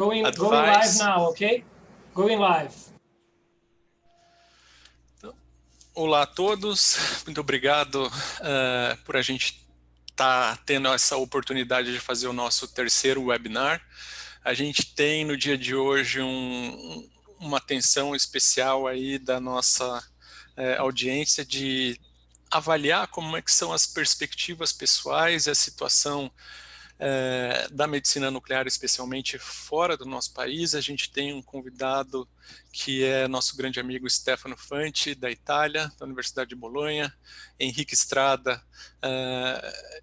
Going live now, ok? Going live. Olá a todos, muito obrigado por a gente estar tendo essa oportunidade de fazer o nosso terceiro webinar. A gente tem no dia de hoje uma atenção especial aí da nossa audiência de avaliar como é que são as perspectivas pessoais e a situação da medicina nuclear, especialmente fora do nosso país. A gente tem um convidado que é nosso grande amigo Stefano Fanti, da Itália, da Universidade de Bolonha, Henrique Estrada,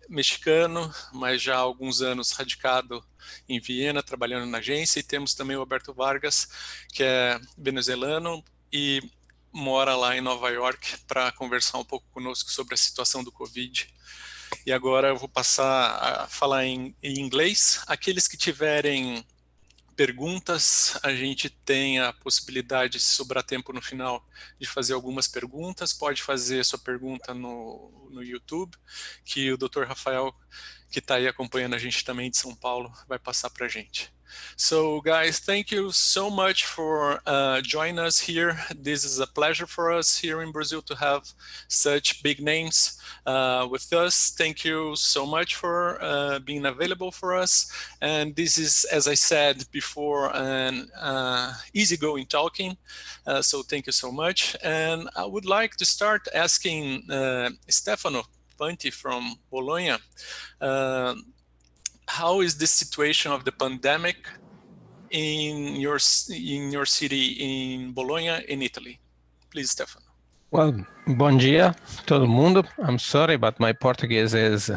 mexicano, mas já há alguns anos radicado em Viena, trabalhando na agência, e temos também o Alberto Vargas, que é venezuelano e mora lá em Nova York para conversar um pouco conosco sobre a situação do Covid. E agora eu vou passar a falar em inglês. Aqueles que tiverem perguntas, a gente tem a possibilidade, se sobrar tempo no final, de fazer algumas perguntas. Pode fazer sua pergunta no YouTube, que o Dr. Rafael, que está aí acompanhando a gente também de São Paulo, vai passar para a gente. So guys, thank you so much for joining us here. This is a pleasure for us here in Brazil to have such big names with us. Thank you so much for being available for us. And this is, as I said before, an easygoing talking. So thank you so much. And I would like to start asking Stefano Fanti from Bologna, how is the situation of the pandemic in your city in Bologna, in Italy? Please, Stefano. Well, bom dia, todo mundo. I'm sorry, but my Portuguese is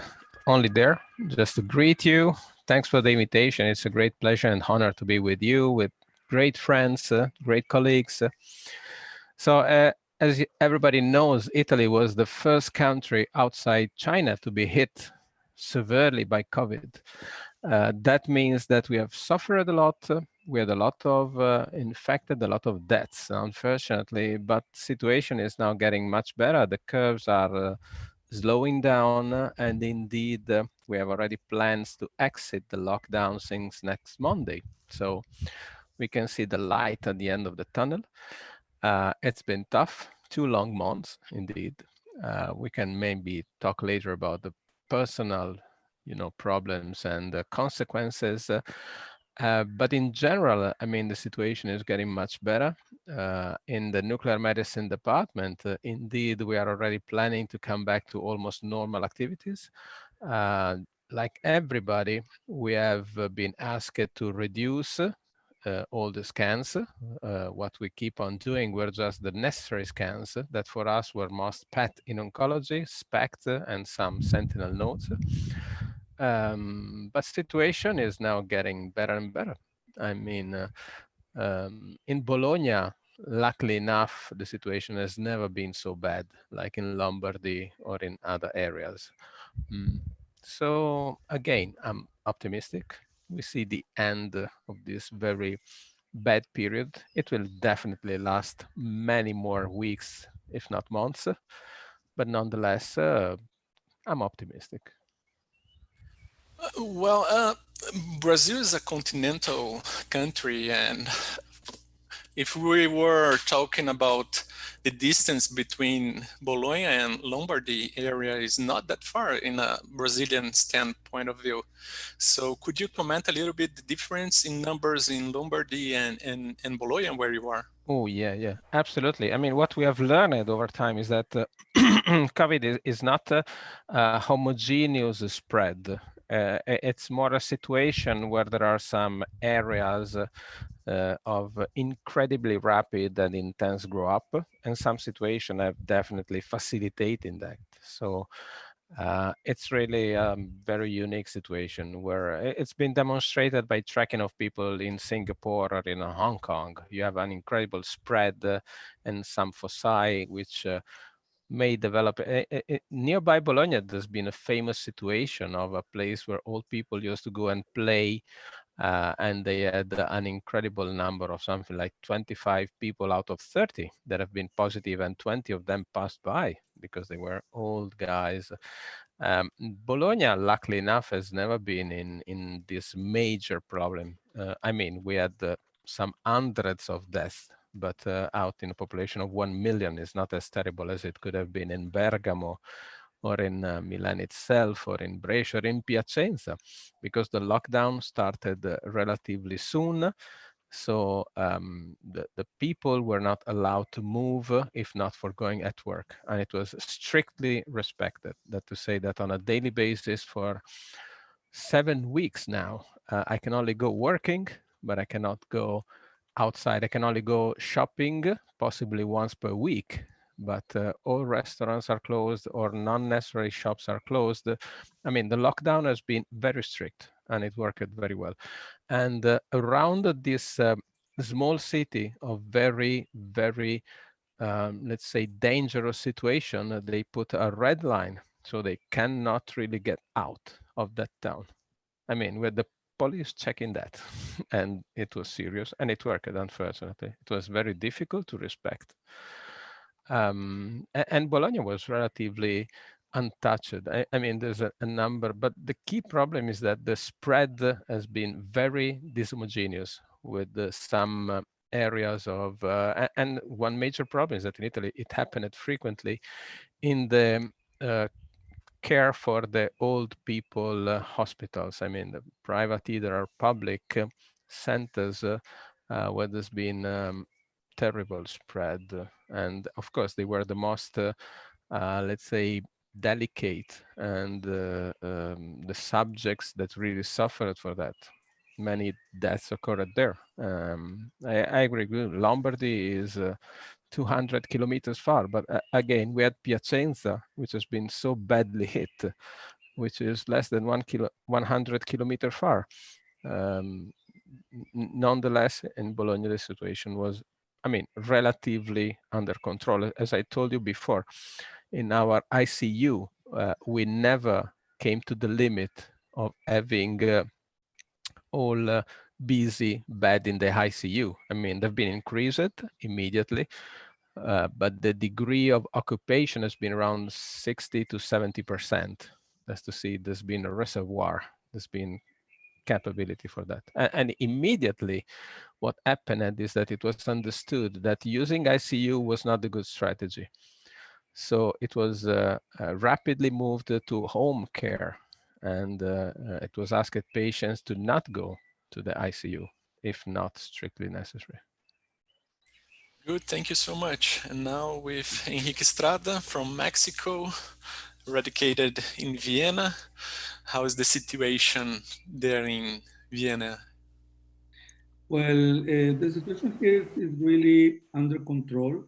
only there. Just to greet you. Thanks for the invitation. It's a great pleasure and honor to be with you, with great friends, great colleagues. So as everybody knows, Italy was the first country outside China to be hit severely by COVID. That means that we have suffered a lot. We had a lot of infected, a lot of deaths, unfortunately, but situation is now getting much better. The curves are slowing down, and indeed, we have already plans to exit the lockdown since next Monday. So we can see the light at the end of the tunnel. It's been tough, 2 long months, indeed. We can maybe talk later about the personal problems and the consequences. But in general, I mean, the situation is getting much better. In the nuclear medicine department, indeed, we are already planning to come back to almost normal activities. Like everybody, we have been asked to reduce all the scans. What we keep on doing were just the necessary scans that for us were most PET in oncology, SPECT, and some sentinel nodes. But situation is now getting better and better. I mean, in Bologna, luckily enough, the situation has never been so bad, like in Lombardy or in other areas. So again, I'm optimistic. We see the end of this very bad period. It will definitely last many more weeks, if not months. But nonetheless, I'm optimistic. Well, Brazil is a continental country, and if we were talking about the distance between Bologna and Lombardy area is not that far in a Brazilian standpoint of view. So could you comment a little bit the difference in numbers in Lombardy and Bologna where you are? Oh, yeah, absolutely. I mean, what we have learned over time is that COVID is not a homogeneous spread. It's more a situation where there are some areas of incredibly rapid and intense grow up, and some situations have definitely facilitated that. So it's really a very unique situation where it's been demonstrated by tracking of people in Singapore or in Hong Kong. You have an incredible spread and some foci which may develop. Nearby Bologna, there's been a famous situation of a place where old people used to go and play, and they had an incredible number of something like 25 people out of 30 that have been positive, and 20 of them passed by because they were old guys. Bologna, luckily enough, has never been in this major problem. I mean, we had some hundreds of deaths, but out in a population of 1 million is not as terrible as it could have been in Bergamo or in Milan itself, or in Brescia, or in Piacenza, because the lockdown started relatively soon. So the people were not allowed to move if not for going at work. And it was strictly respected. That to say that on a daily basis for 7 weeks now, I can only go working, but I cannot go outside. I can only go shopping, possibly once per week, but all restaurants are closed or non-necessary shops are closed. I mean, the lockdown has been very strict and it worked very well. And around this small city of very, very, let's say, dangerous situation, they put a red line so they cannot really get out of that town. I mean, with the police checking that, and it was serious, and it worked, unfortunately. It was very difficult to respect. And Bologna was relatively untouched. I mean, there's a number, but the key problem is that the spread has been very dishomogeneous with some areas of, and one major problem is that in Italy, it happened frequently in the care for the old people hospitals. I mean, the private either or public centers where there's been terrible spread. And of course, they were the most, let's say, delicate and the subjects that really suffered for that. Many deaths occurred there. I agree with you. Lombardy is 200 kilometers far, but again, we had Piacenza, which has been so badly hit, which is less than 100 kilometers far. Nonetheless, in Bologna, the situation was, I mean, relatively under control. As I told you before, in our ICU, we never came to the limit of having all busy bed in the ICU. I mean, they've been increased immediately, but the degree of occupation has been around 60 to 70%. That's to see there's been a reservoir, there's been capability for that. And immediately what happened is that it was understood that using ICU was not a good strategy. So it was rapidly moved to home care, and it was asked patients to not go to the ICU if not strictly necessary. Good, thank you so much. And now with Enrique Estrada from Mexico, eradicated in Vienna. How is the situation there in Vienna? Well, the situation here is really under control.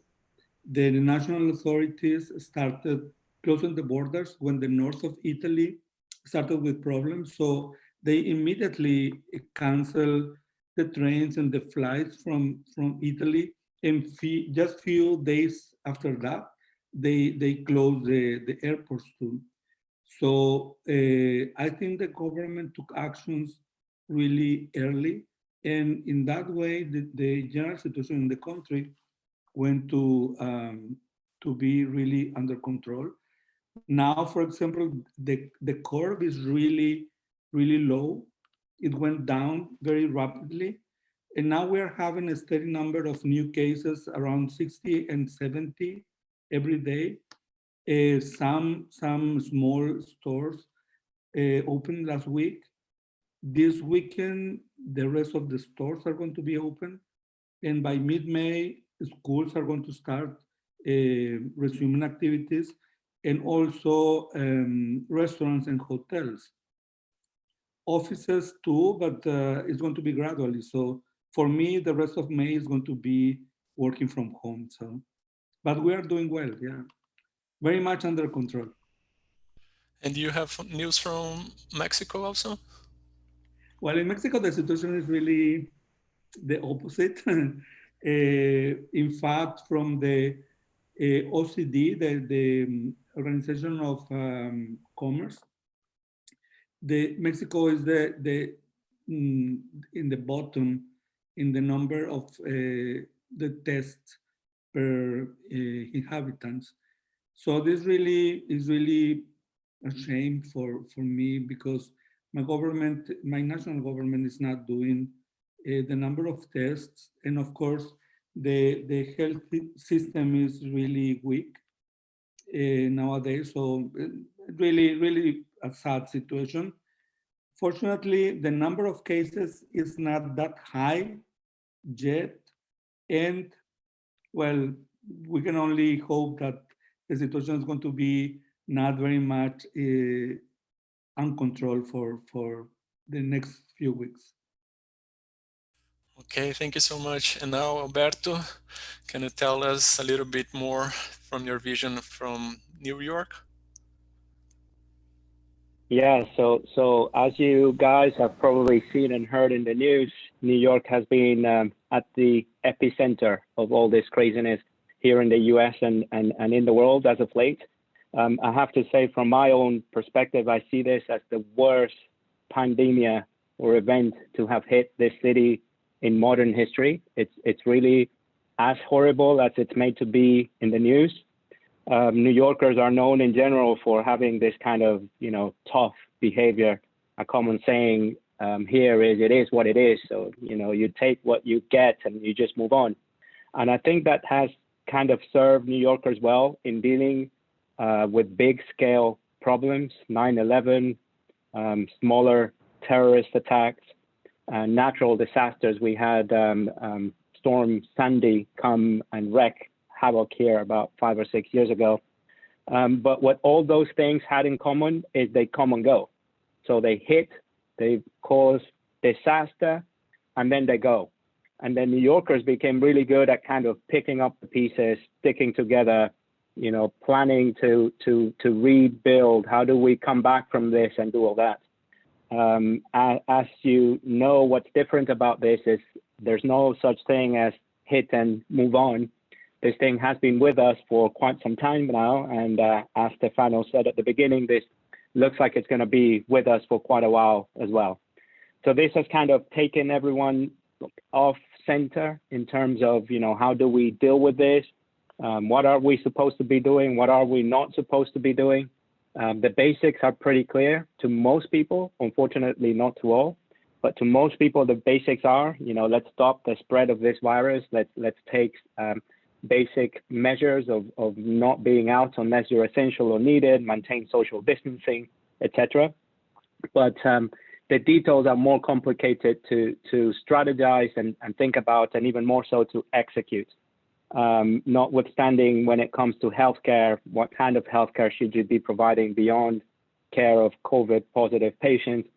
The national authorities started closing the borders when the north of Italy started with problems. So they immediately canceled the trains and the flights from Italy. And just few days after that, they closed the airports too. So I think the government took actions really early. And in that way, the general situation in the country went to be really under control. Now, for example, the curve is really, really low. It went down very rapidly. And now we're having a steady number of new cases, around 60 and 70 every day. Some small stores opened last week. This weekend, the rest of the stores are going to be open. And by mid-May, schools are going to start resuming activities, and also restaurants and hotels. Offices too, but it's going to be gradually. So for me, the rest of May is going to be working from home. So, but we are doing well, yeah. Very much under control. And you have news from Mexico also? Well, in Mexico, the situation is really the opposite. In fact, from the OCDE, the Organization of Commerce, Mexico is in the bottom in the number of the tests per inhabitants. So this really is really a shame for me, because my national government is not doing the number of tests, and of course, the health system is really weak nowadays. So really a sad situation. Fortunately, the number of cases is not that high yet. And well, we can only hope that the situation is going to be not very much uncontrolled for the next few weeks. Okay, thank you so much. And now, Alberto, can you tell us a little bit more from your vision from New York? Yeah, so as you guys have probably seen and heard in the news, New York has been at the epicenter of all this craziness here in the US and in the world as of late. I have to say, from my own perspective, I see this as the worst pandemia or event to have hit this city in modern history. It's really as horrible as it's made to be in the news. New Yorkers are known in general for having this kind of, tough behavior. A common saying here is, it is what it is. So, you take what you get and you just move on. And I think that has kind of served New Yorkers well in dealing with big scale problems, 9/11, smaller terrorist attacks, natural disasters. We had Storm Sandy come and wreak havoc here about 5 or 6 years ago. But what all those things had in common is they come and go. So they hit, they cause disaster, and then they go. And then New Yorkers became really good at kind of picking up the pieces, sticking together, planning to rebuild. How do we come back from this and do all that? As you know, what's different about this is there's no such thing as hit and move on. This thing has been with us for quite some time now. And as Stefano said at the beginning, this looks like it's going to be with us for quite a while as well. So this has kind of taken everyone off center in terms of, how do we deal with this? What are we supposed to be doing? What are we not supposed to be doing? The basics are pretty clear to most people, unfortunately not to all, but to most people, the basics are, let's stop the spread of this virus. Let's take basic measures of not being out unless you're essential or needed, maintain social distancing, etc. But the details are more complicated to strategize and think about, and even more so to execute. Notwithstanding, when it comes to healthcare, what kind of healthcare should you be providing beyond care of COVID positive patients?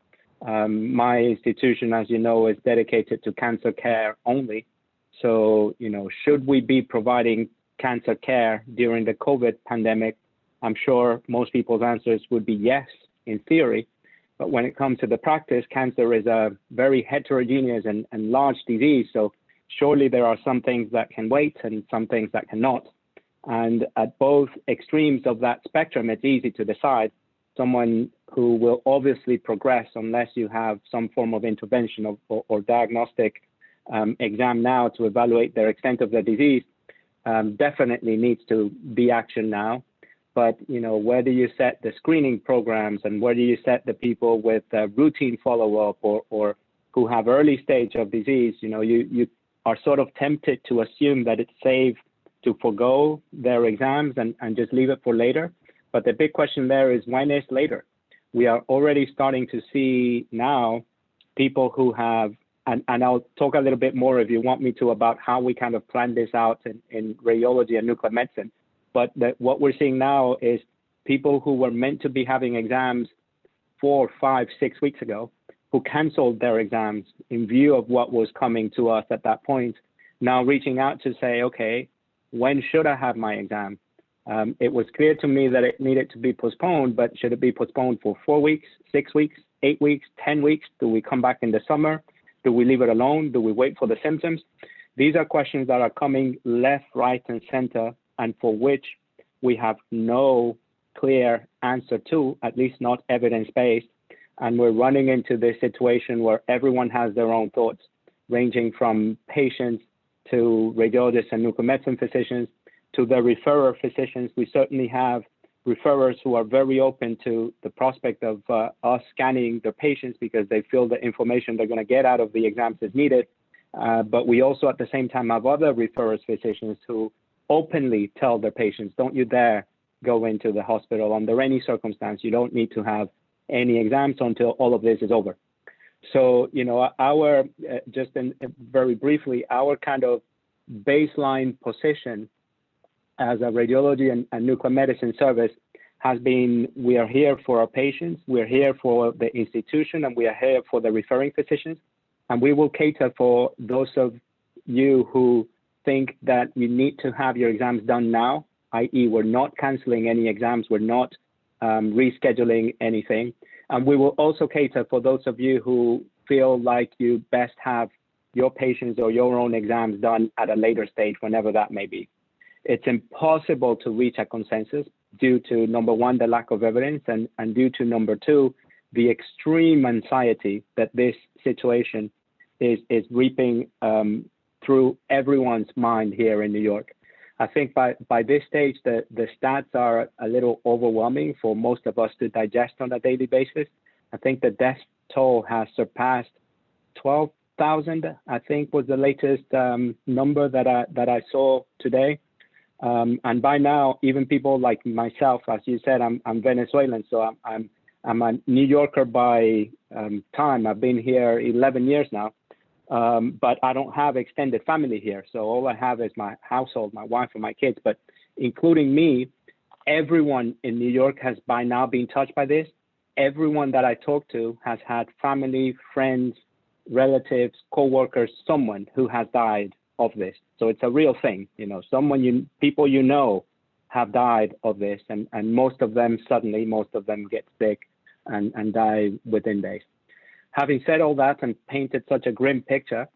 My institution, as you know, is dedicated to cancer care only. So, should we be providing cancer care during the COVID pandemic? I'm sure most people's answers would be yes, in theory. But when it comes to the practice, cancer is a very heterogeneous and large disease. So surely there are some things that can wait and some things that cannot. And at both extremes of that spectrum, it's easy to decide. Someone who will obviously progress unless you have some form of intervention or diagnostic exam now to evaluate their extent of the disease, definitely needs to be action now. But where do you set the screening programs, and where do you set the people with routine follow-up or who have early stage of disease? You are sort of tempted to assume that it's safe to forego their exams and just leave it for later. But the big question there is, when is later? We are already starting to see now people who have, and I'll talk a little bit more if you want me to about how we kind of plan this out in radiology and nuclear medicine. But what we're seeing now is people who were meant to be having exams 4, 5, 6 weeks ago, who canceled their exams in view of what was coming to us at that point, now reaching out to say, okay, when should I have my exam? It was clear to me that it needed to be postponed, but should it be postponed for 4 weeks, 6 weeks, 8 weeks, 10 weeks? Do we come back in the summer? Do we leave it alone? Do we wait for the symptoms? These are questions that are coming left, right, and center, and for which we have no clear answer to, at least not evidence-based. And we're running into this situation where everyone has their own thoughts, ranging from patients to radiologists and nuclear medicine physicians to the referrer physicians. We certainly have referrers who are very open to the prospect of us scanning their patients because they feel the information they're going to get out of the exams is needed. But we also at the same time have other referrers, physicians who openly tell their patients, don't you dare go into the hospital under any circumstance. You don't need to have any exams until all of this is over. So, you know, our, very briefly, our kind of baseline position as a radiology and nuclear medicine service has been, we are here for our patients, we're here for the institution, and we are here for the referring physicians. And we will cater for those of you who think that you need to have your exams done now, i.e. we're not canceling any exams, we're not rescheduling anything. And we will also cater for those of you who feel like you best have your patients or your own exams done at a later stage, whenever that may be. It's impossible to reach a consensus due to, number one, the lack of evidence, and due to, number two, the extreme anxiety that this situation is reaping through everyone's mind here in New York. I think by this stage, the stats are a little overwhelming for most of us to digest on a daily basis. I think the death toll has surpassed 12,000, I think was the latest number that I saw today. And by now, even people like myself, as you said, I'm Venezuelan, so I'm a New Yorker by time. I've been here 11 years now, but I don't have extended family here. So all I have is my household, my wife and my kids. But including me, everyone in New York has by now been touched by this. Everyone that I talk to has had family, friends, relatives, co-workers, someone who has died of this. So it's a real thing, you know, people you know have died of this, and most of them get sick and die within days. Having said all that and painted such a grim picture,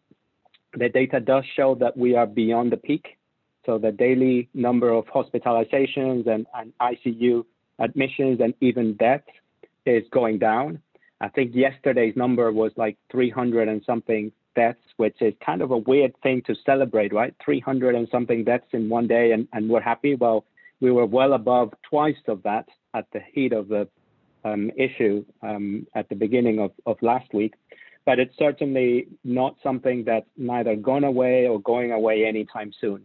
the data does show that we are beyond the peak. So the daily number of hospitalizations and ICU admissions and even deaths is going down. I think yesterday's number was like 300 and something deaths, which is kind of a weird thing to celebrate, right? 300 and something deaths in one day, and we're happy. Well, we were well above twice of that at the heat of the issue at the beginning of last week. But it's certainly not something that's neither gone away or going away anytime soon.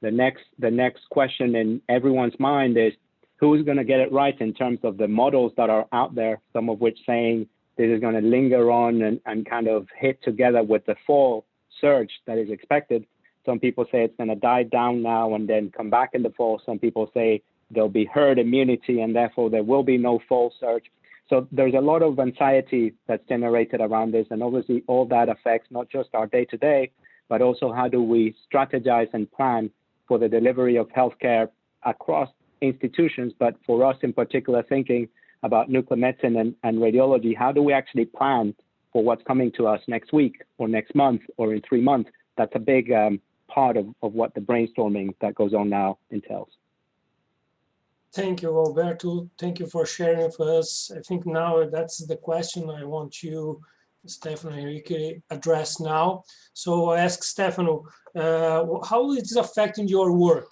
The next question in everyone's mind is, who's going to get it right in terms of the models that are out there, some of which saying this is going to linger on and kind of hit together with the fall surge that is expected. Some people say it's going to die down now and then come back in the fall. Some people say there'll be herd immunity and therefore there will be no fall surge. So there's a lot of anxiety that's generated around this. And obviously all that affects not just our day-to-day, but also how do we strategize and plan for the delivery of healthcare across institutions, but for us in particular, thinking about nuclear medicine and radiology, how do we actually plan for what's coming to us next week or next month or in 3 months? That's a big part of what the brainstorming that goes on now entails. Thank you, Alberto. Thank you for sharing with us. I think now that's the question I want you, Stefano and Enrique, address now. So I ask Stefano, how is it affecting your work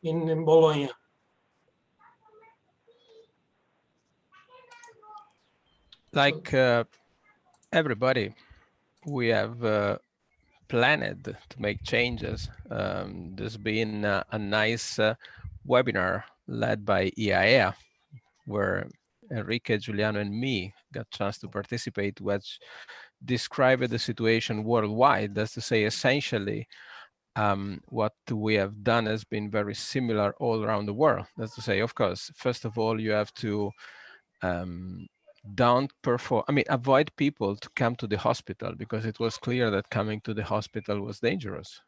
in Bologna? Like everybody, we have planned to make changes. There's been a nice webinar led by IAEA, where Enrique, Giuliano, and me got a chance to participate, which described the situation worldwide. That's to say, essentially, what we have done has been very similar all around the world. That's to say, of course, first of all, you have to avoid people to come to the hospital, because it was clear that coming to the hospital was dangerous,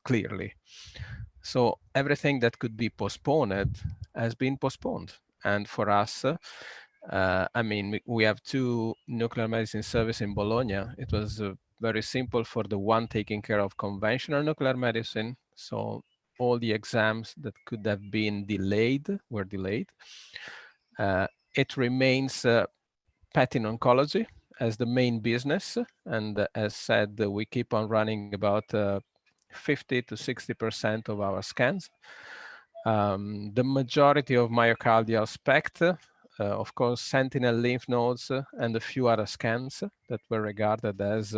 clearly. So everything that could be postponed has been postponed. And for us, we have 2 nuclear medicine services in Bologna. It was very simple for the one taking care of conventional nuclear medicine. So all the exams that could have been delayed were delayed. It remains PET in oncology as the main business. And as said, we keep on running about 50 to 60% of our scans. The majority of myocardial SPECT, of course, sentinel lymph nodes, and a few other scans that were regarded as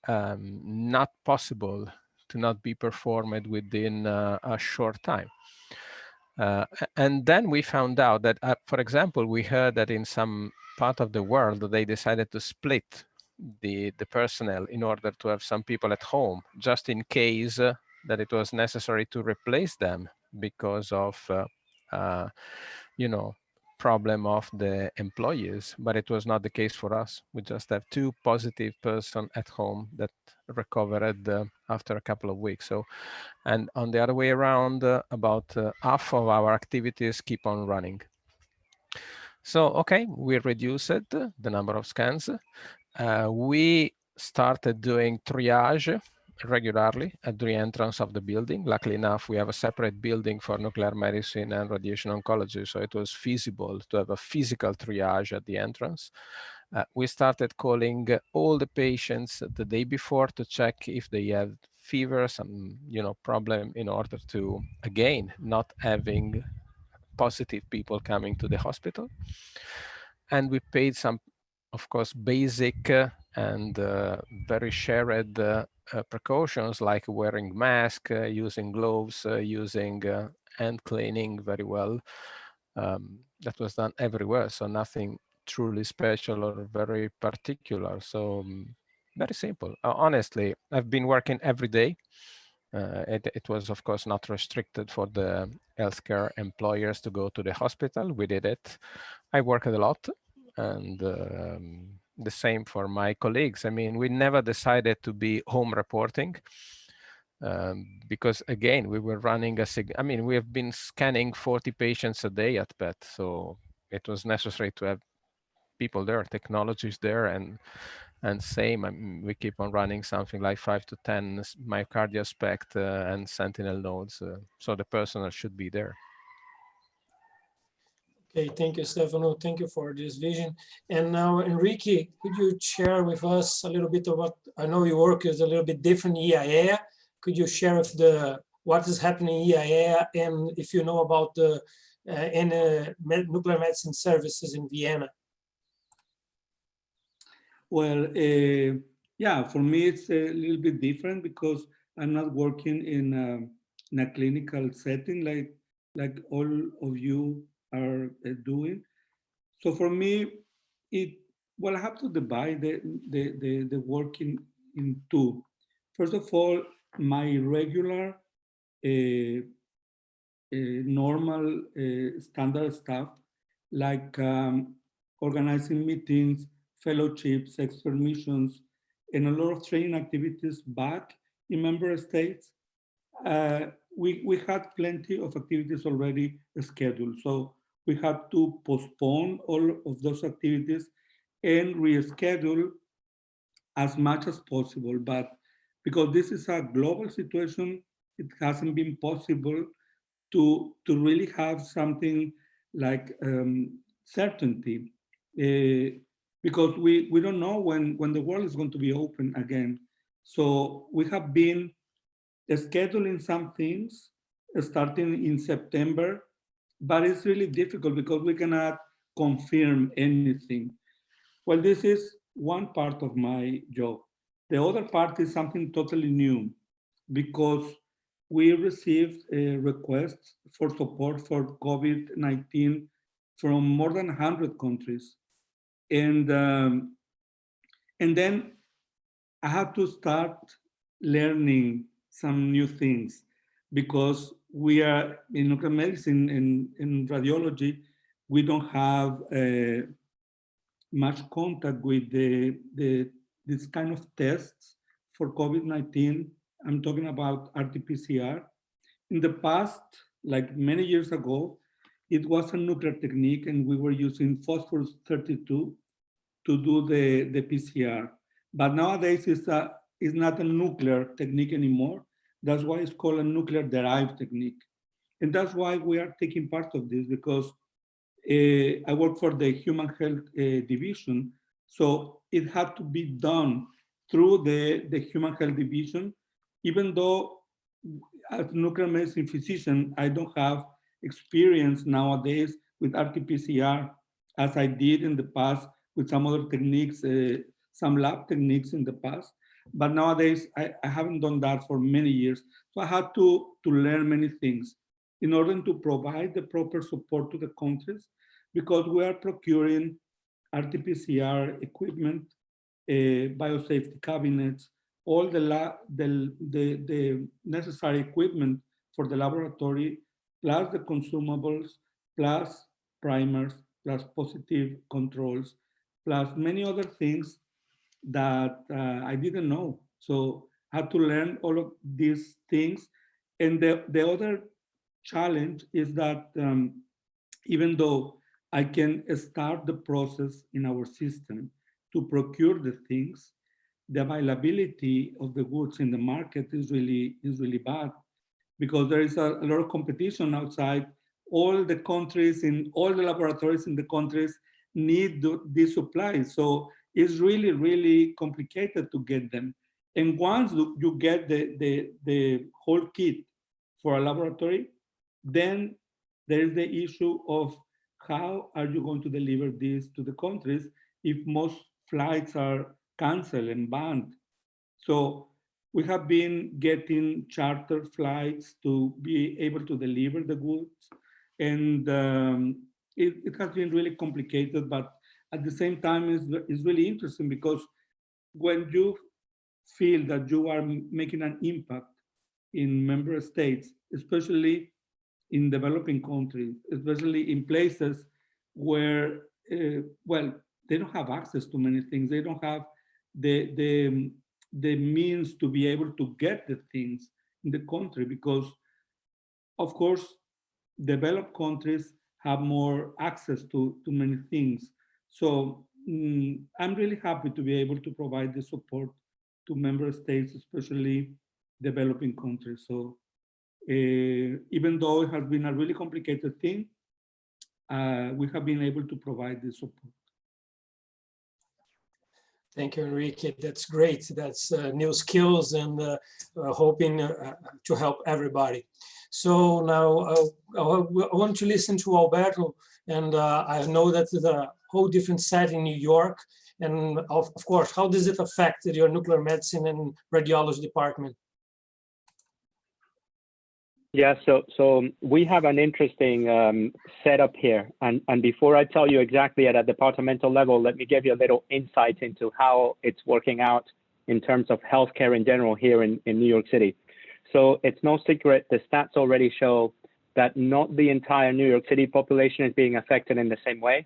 not possible to not be performed within a short time. And then we found out that, for example, we heard that in some part of the world, they decided to split the personnel in order to have some people at home, just in case that it was necessary to replace them because of, you know, problem of the employees, but it was not the case for us. We just have 2 positive person at home that recovered after a couple of weeks. So, and on the other way around, about half of our activities keep on running. So, okay, we reduced the number of scans. We started doing triage regularly at the entrance of the building. Luckily enough, we have a separate building for nuclear medicine and radiation oncology, so it was feasible to have a physical triage at the entrance. We started calling all the patients the day before to check if they have fever, some problem, in order to, again, not having positive people coming to the hospital. And we paid some, of course, basic and very shared precautions, like wearing mask, using gloves, using hand cleaning very well. That was done everywhere, so nothing truly special or very particular. So very simple. Honestly, I've been working every day. It was, of course, not restricted for the healthcare employers to go to the hospital. We did it. I worked a lot, and the same for my colleagues. I mean, we never decided to be home reporting because, again, we were running we have been scanning 40 patients a day at PET, so it was necessary to have people there, technologies there, and same, we keep on running something like 5 to 10 myocardial SPECT and sentinel nodes, so the personnel should be there. Okay, thank you, Stefano. Thank you for this vision. And now, Enrique, could you share with us a little bit of what, I know your work is a little bit different in IAEA. Could you share with what is happening in IAEA, and if you know about the nuclear medicine services in Vienna? Well, yeah, for me, it's a little bit different because I'm not working in a clinical setting like all of you are doing. So for me, I have to divide the work in 2. First of all, my regular, normal, standard stuff, like organizing meetings, fellowships, expert missions, and a lot of training activities back in member states. We had plenty of activities already scheduled. So we had to postpone all of those activities and reschedule as much as possible. But because this is a global situation, it hasn't been possible to really have something like certainty, because we don't know when the world is going to be open again. So we have been scheduling some things starting in September, but it's really difficult because we cannot confirm anything. Well, this is one part of my job. The other part is something totally new, because we received requests for support for COVID-19 from more than 100 countries. And then I had to start learning some new things, because we are in nuclear medicine and in radiology, we don't have much contact with this kind of tests for COVID-19. I'm talking about RT-PCR. In the past, like many years ago, it was a nuclear technique, and we were using phosphorus 32 to do the PCR. But nowadays, it's not a nuclear technique anymore. That's why it's called a nuclear derived technique. And that's why we are taking part of this, because I work for the Human Health Division. So it had to be done through the Human Health Division, even though as a nuclear medicine physician, I don't have experience nowadays with RT-PCR as I did in the past with some other techniques, some lab techniques in the past. But nowadays, I haven't done that for many years. So I had to learn many things in order to provide the proper support to the countries, because we are procuring RT-PCR equipment, biosafety cabinets, all the necessary equipment for the laboratory, plus the consumables, plus primers, plus positive controls, plus many other things that I didn't know. So I had to learn all of these things. And the other challenge is that even though I can start the process in our system to procure the things, the availability of the goods in the market is really bad, because there is a lot of competition outside. All the countries in all the laboratories in the countries need these supplies. So it's really complicated to get them. And once you get the whole kit for a laboratory, then there is the issue of how are you going to deliver this to the countries if most flights are canceled and banned. So we have been getting charter flights to be able to deliver the goods. And it has been really complicated, but at the same time, it's really interesting, because when you feel that you are making an impact in member states, especially in developing countries, especially in places where, well, they don't have access to many things. They don't have the means to be able to get the things in the country, because, of course, developed countries have more access to many things. So I'm really happy to be able to provide the support to member states, especially developing countries. So even though it has been a really complicated thing, we have been able to provide the support. Thank you, Enrique. That's great. That's new skills, and hoping to help everybody. So now I want to listen to Alberto, and I know that it's a whole different setting in New York. And of course, how does it affect your nuclear medicine and radiology department? Yeah, so we have an interesting setup here. And before I tell you exactly at a departmental level, let me give you a little insight into how it's working out in terms of healthcare in general here in New York City. So it's no secret, the stats already show that not the entire New York City population is being affected in the same way.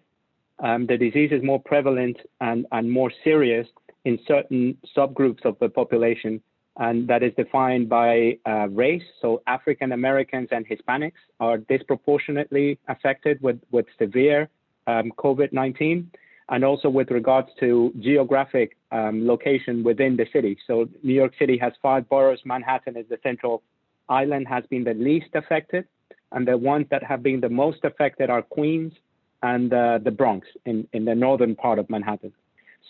The disease is more prevalent and more serious in certain subgroups of the population, and that is defined by race. So African Americans and Hispanics are disproportionately affected with severe COVID-19, and also with regards to geographic location within the city. So New York City has 5 boroughs. Manhattan is the central island, has been the least affected, and the ones that have been the most affected are Queens and the Bronx in the northern part of Manhattan.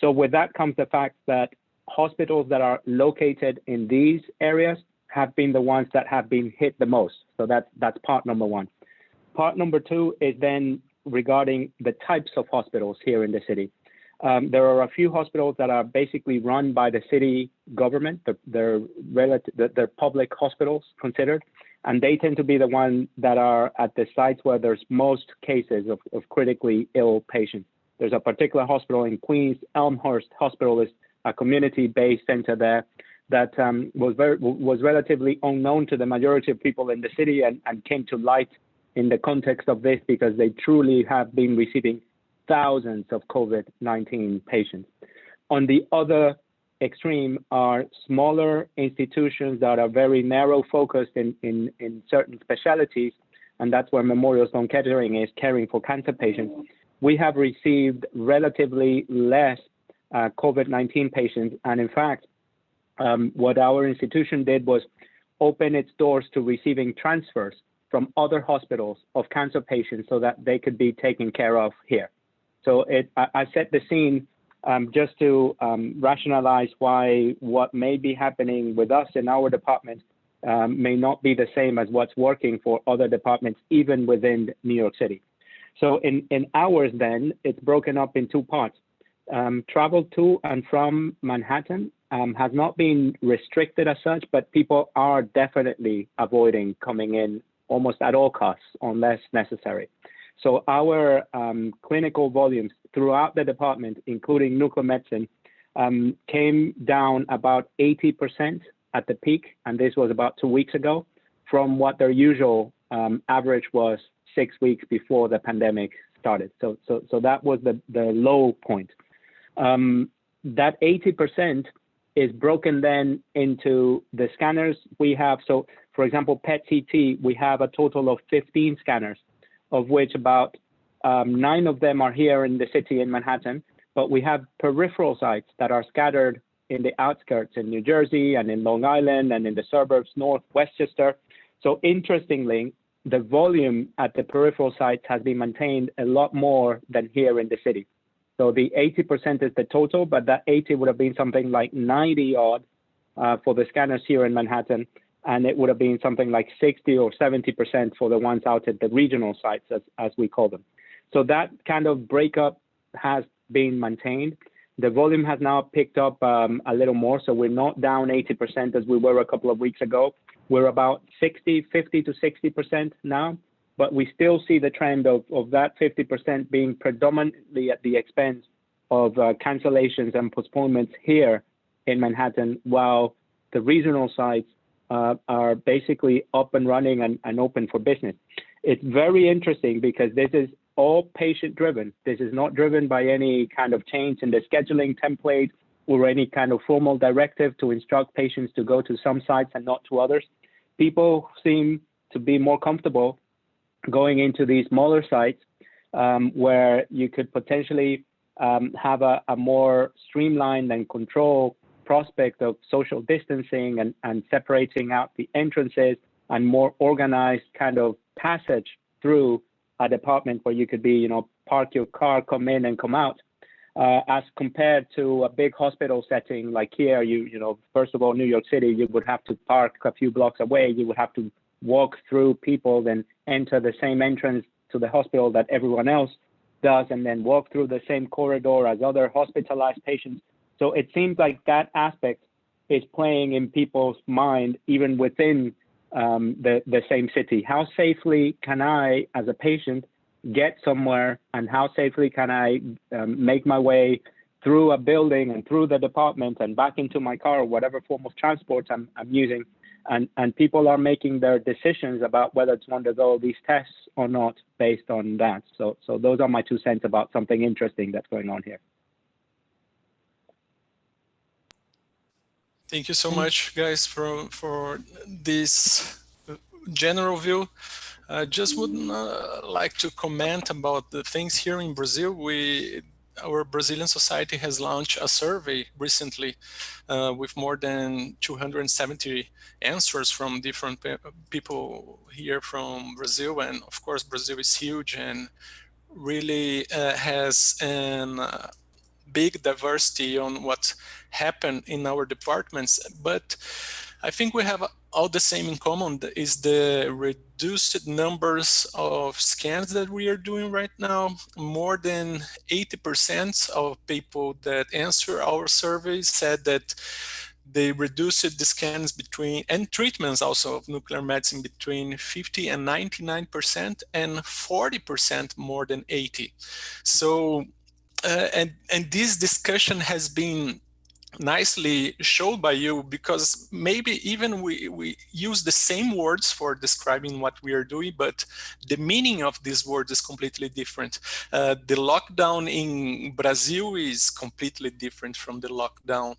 So with that comes the fact that hospitals that are located in these areas have been the ones that have been hit the most. So that's part number one. Part number two is then regarding the types of hospitals here in the city. There are a few hospitals that are basically run by the city government. They're public hospitals considered, and they tend to be the ones that are at the sites where there's most cases of critically ill patients. There's a particular hospital in Queens. Elmhurst Hospital is a community-based center there that was relatively unknown to the majority of people in the city, and came to light in the context of this because they truly have been receiving thousands of COVID-19 patients. On the other extreme are smaller institutions that are very narrow focused in certain specialties, and that's where Memorial Sloan Kettering is caring for cancer patients. We have received relatively less COVID-19 patients, and in fact, what our institution did was open its doors to receiving transfers from other hospitals of cancer patients so that they could be taken care of here. So I set the scene just to rationalize what may be happening with us in our department may not be the same as what's working for other departments, even within New York City. So in ours, then, it's broken up in two parts. Travel to and from Manhattan has not been restricted as such, but people are definitely avoiding coming in almost at all costs unless necessary. So our clinical volumes throughout the department, including nuclear medicine, came down about 80% at the peak, and this was about 2 weeks ago, from what their usual average was 6 weeks before the pandemic started. So that was the low point. That 80% is broken then into the scanners we have. So for example, PET-CT, we have a total of 15 scanners, of which about 9 of them are here in the city in Manhattan, but we have peripheral sites that are scattered in the outskirts in New Jersey and in Long Island and in the suburbs north, Westchester. So interestingly, the volume at the peripheral sites has been maintained a lot more than here in the city. So the 80% is the total, but that 80 would have been something like 90 odd for the scanners here in Manhattan, and it would have been something like 60 or 70% for the ones out at the regional sites, as we call them. So that kind of breakup has been maintained. The volume has now picked up a little more, so we're not down 80% as we were a couple of weeks ago. We're about 50 to 60% now, but we still see the trend of that 50% being predominantly at the expense of cancellations and postponements here in Manhattan, while the regional sites are basically up and running and open for business. It's very interesting because this is all patient driven. This is not driven by any kind of change in the scheduling template or any kind of formal directive to instruct patients to go to some sites and not to others. People seem to be more comfortable going into these smaller sites where you could potentially have a more streamlined and controlled prospect of social distancing and separating out the entrances and more organized kind of passage through a department where you could be, park your car, come in and come out, as compared to a big hospital setting like here. First of all, New York City, you would have to park a few blocks away. You would have to walk through people, then enter the same entrance to the hospital that everyone else does, and then walk through the same corridor as other hospitalized patients. So it seems like that aspect is playing in people's mind, even within the same city. How safely can I, as a patient, get somewhere, and how safely can I make my way through a building and through the department and back into my car or whatever form of transport I'm using? And people are making their decisions about whether to undergo these tests or not based on that. So those are my 2 cents about something interesting that's going on here. Thank you so much, guys, for this general view. I just would like to comment about the things here in Brazil. Our Brazilian Society has launched a survey recently with more than 270 answers from different people here from Brazil. And of course, Brazil is huge and really has an big diversity on what happened in our departments. But I think we have all the same in common, is the reduced numbers of scans that we are doing right now. More than 80% of people that answer our survey said that they reduced the scans and treatments also of nuclear medicine between 50 and 99%, and 40% more than 80. So, and this discussion has been nicely showed by you, because maybe even we use the same words for describing what we are doing, but the meaning of these words is completely different. The lockdown in Brazil is completely different from the lockdown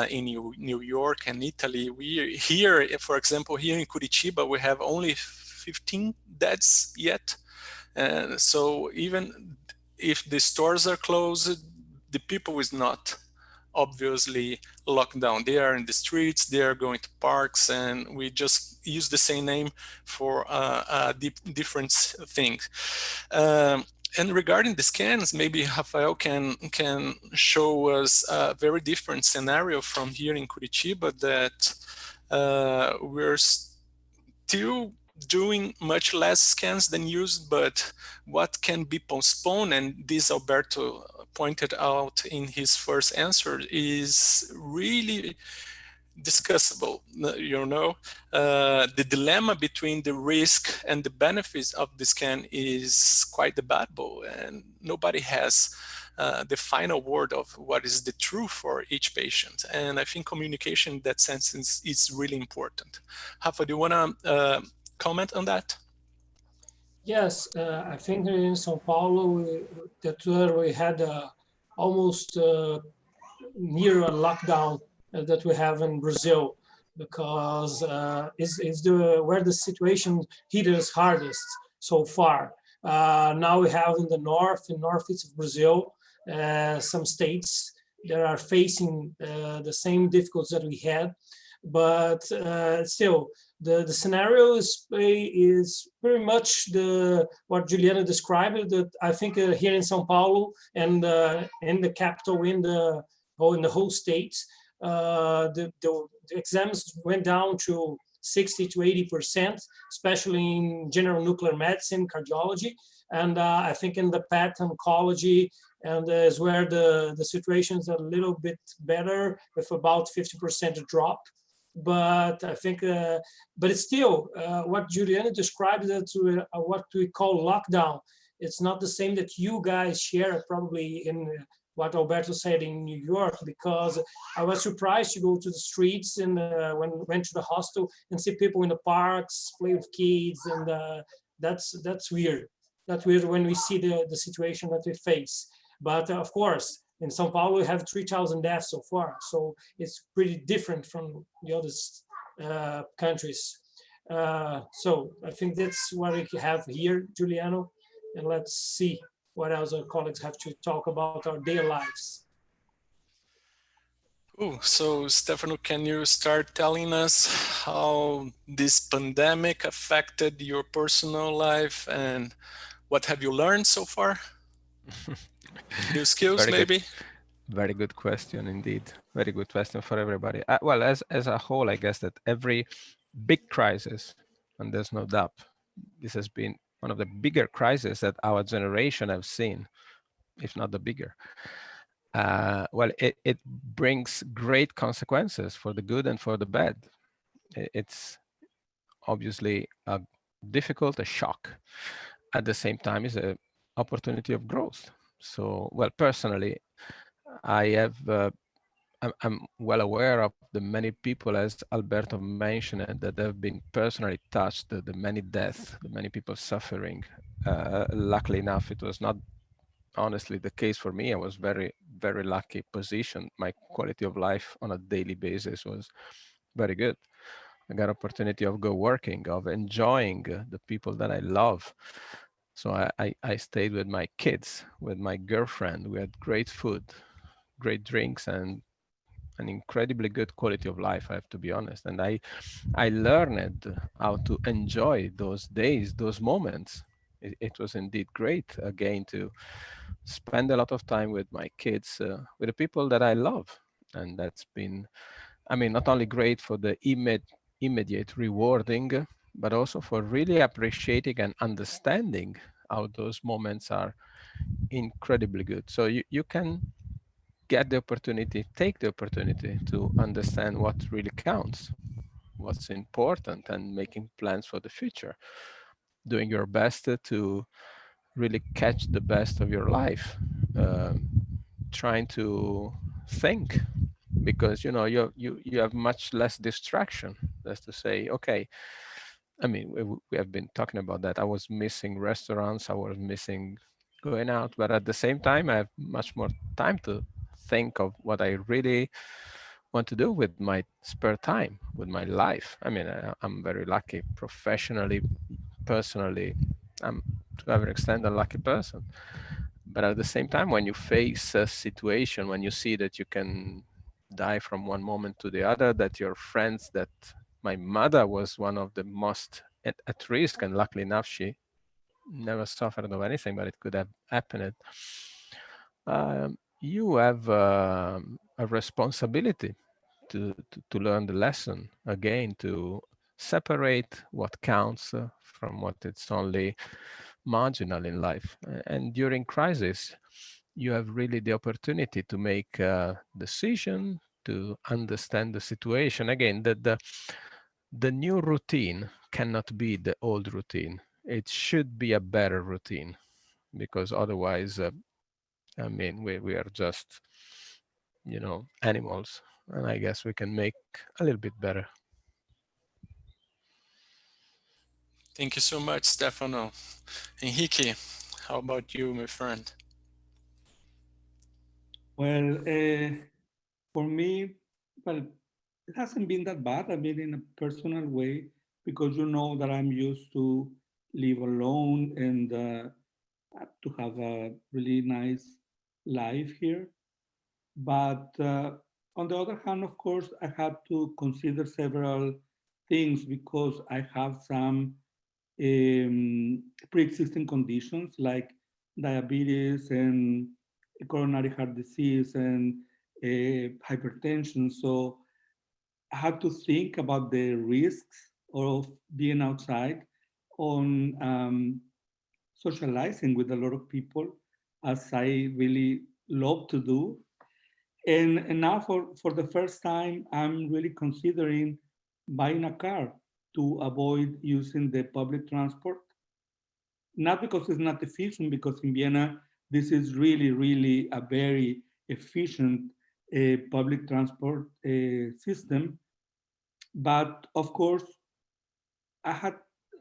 in New York and Italy. We here, for example, here in Curitiba, we have only 15 deaths yet. So even if the stores are closed, the people is not obviously locked down. They are in the streets, they are going to parks, and we just use the same name for different things. And regarding the scans, maybe Rafael can show us a very different scenario from here in Curitiba, that we're still doing much less scans than used, but what can be postponed, and this Alberto pointed out in his first answer, is really discussable. The dilemma between the risk and the benefits of the scan is quite debatable, and nobody has the final word of what is the truth for each patient. And I think communication in that sense is really important. Rafa, do you want to comment on that? Yes, I think in São Paulo, that's where we had almost near a lockdown that we have in Brazil, because it's where the situation hit us hardest so far. Now we have in the northeast of Brazil, some states that are facing the same difficulties that we had, but still, the scenario is pretty much what Juliana described. That I think here in São Paulo and in the capital, in the whole state, the exams went down to 60 to 80%, especially in general nuclear medicine, cardiology, and I think in the PET oncology, and is where the situation is a little bit better, with about 50% drop. But I think, but it's still what Juliana described as what we call lockdown. It's not the same that you guys share probably in what Alberto said in New York, because I was surprised to go to the streets and when we went to the hostel and see people in the parks, play with kids, and that's weird. That's weird when we see the situation that we face. But of course, in São Paulo, we have 3,000 deaths so far. So it's pretty different from the other countries. So I think that's what we have here, Juliano. And let's see what else our colleagues have to talk about our daily lives. Ooh, so Stefano, can you start telling us how this pandemic affected your personal life and what have you learned so far? New skills, maybe? Very good question indeed. Very good question for everybody. Well, as a whole, I guess that every big crisis, and there's no doubt, this has been one of the bigger crises that our generation have seen, if not the bigger. Well, it brings great consequences for the good and for the bad. It's obviously difficult, a shock. At the same time, it's an opportunity of growth. So, well, personally, I'm well aware of the many people, as Alberto mentioned, that have been personally touched, the many deaths, the many people suffering. Luckily enough, it was not honestly the case for me. I was very, very lucky position. My quality of life on a daily basis was very good. I got opportunity of go working, of enjoying the people that I love. So I stayed with my kids, with my girlfriend. We had great food, great drinks, and an incredibly good quality of life, I have to be honest. And I learned how to enjoy those days, those moments. It was indeed great, again, to spend a lot of time with my kids, with the people that I love. And that's been, I mean, not only great for the immediate rewarding, but also for really appreciating and understanding how those moments are incredibly good. So you can get the opportunity, take the opportunity to understand what really counts, what's important, and making plans for the future, doing your best to really catch the best of your life, trying to think, because you have much less distraction. That's to say, okay, I mean, we have been talking about that. I was missing restaurants, I was missing going out, but at the same time, I have much more time to think of what I really want to do with my spare time, with my life. I mean, I'm very lucky professionally, personally. I'm to an extent a lucky person. But at the same time, when you face a situation, when you see that you can die from one moment to the other, that your friends, that my mother was one of the most at risk, and luckily enough, she never suffered of anything, but it could have happened. You have a responsibility to learn the lesson again, to separate what counts from what it's only marginal in life. And during crisis, you have really the opportunity to make a decision, to understand the situation. Again, the new routine cannot be the old routine. It should be a better routine, because otherwise, I mean, we are just, animals. And I guess we can make a little bit better. Thank you so much, Stefano. Henrique, how about you, my friend? Well, for me, well, it hasn't been that bad. I mean, in a personal way, because you know that I'm used to live alone and to have a really nice life here. But on the other hand, of course, I had to consider several things because I have some pre-existing conditions like diabetes and coronary heart disease and hypertension. So I had to think about the risks of being outside on socializing with a lot of people, as I really love to do. And now for the first time, I'm really considering buying a car to avoid using the public transport. Not because it's not efficient, because in Vienna, this is really, really a very efficient public transport system. But of course, I had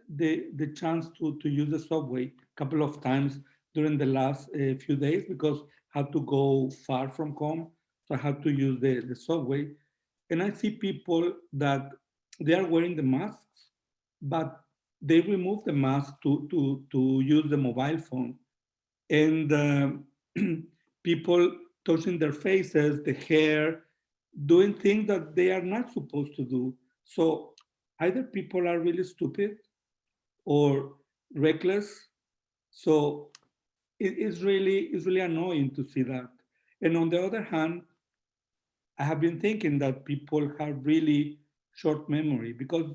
the chance to use the subway a couple of times during the last few days because I had to go far from home. So I had to use the subway. And I see people that they are wearing the masks, but they remove the mask to use the mobile phone. And people touching their faces, the hair, doing things that they are not supposed to do. So either people are really stupid or reckless. So it's really annoying to see that. And on the other hand, I have been thinking that people have really short memory because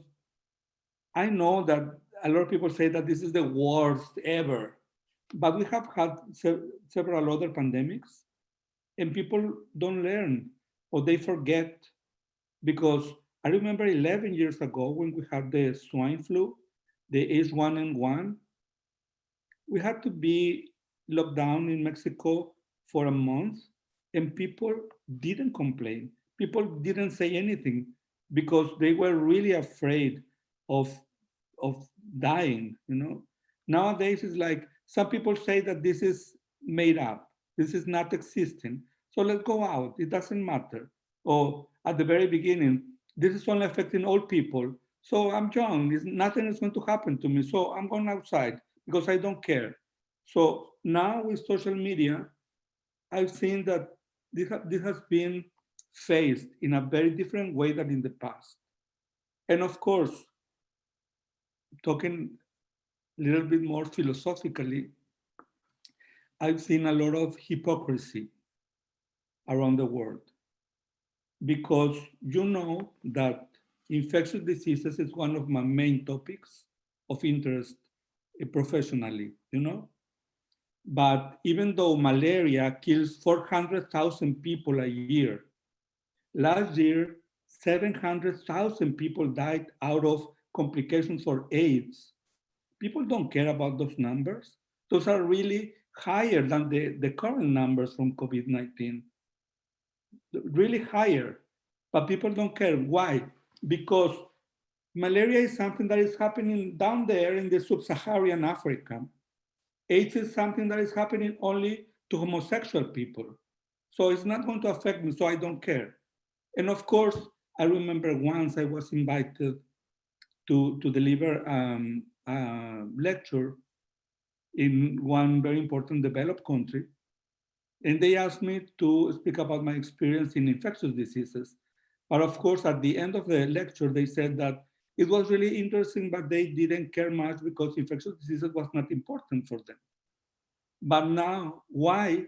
I know that a lot of people say that this is the worst ever, but we have had several other pandemics and people don't learn or they forget because I remember 11 years ago when we had the swine flu, the H1N1, we had to be locked down in Mexico for a month and people didn't complain. People didn't say anything because they were really afraid of, of dying, you know. Nowadays it's like some people say that this is made up. This is not existing. So let's go out. It doesn't matter. Or at the very beginning, this is only affecting old people. So I'm young. Nothing is going to happen to me. So I'm going outside because I don't care. So now with social media, I've seen that this has been faced in a very different way than in the past. And of course, talking a little bit more philosophically, I've seen a lot of hypocrisy around the world because you know that infectious diseases is one of my main topics of interest professionally, you know? But even though malaria kills 400,000 people a year, last year, 700,000 people died out of complications for AIDS. People don't care about those numbers. Those are really higher than the current numbers from COVID-19, really higher. But people don't care. Why? Because malaria is something that is happening down there in the sub-Saharan Africa. AIDS is something that is happening only to homosexual people. So it's not going to affect me, so I don't care. And of course, I remember once I was invited to deliver a lecture in one very important developed country. And they asked me to speak about my experience in infectious diseases. But of course, at the end of the lecture, they said that it was really interesting, but they didn't care much because infectious diseases was not important for them. But now, why